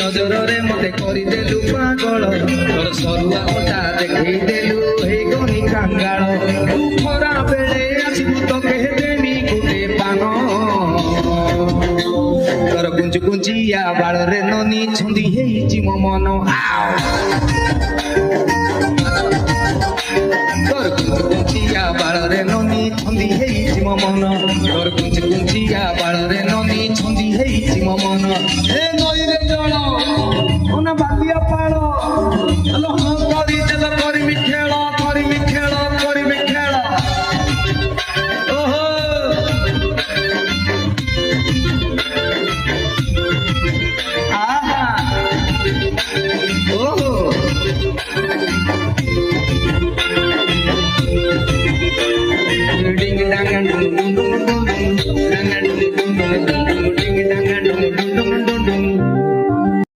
ନଜରରେ ମତେ କରିଦେଲୁ ପାଗଳ ତୋର ସରୁଆ ଅଟା ଦେଖେଇ ଦେଲୁ ହେଇ ଗନି କାଙ୍ଗାଳ ତୁ ଖରା ବେଳେ ଆସିବୁ ତ କେହେଦେମି ଗୋଟେ ପାନ ତୋର କୁଞ୍ଚୁ କୁଞ୍ଚିଆ ବାଳରେ ନନି ଛନ୍ଦି ହେଇଛି ମୋ ମନ ତୋର କୁଞ୍ଚୁ କୁଞ୍ଚିଆ ବାଳରେ ନନି ଛନ୍ଦି ହେଇଛି ମୋ ମନ ତୋର କୁଞ୍ଚୁ କୁଞ୍ଚିଆ ବାଳରେ ନନି ଛନ୍ଦି ହେଇଛି ମୋ ମନ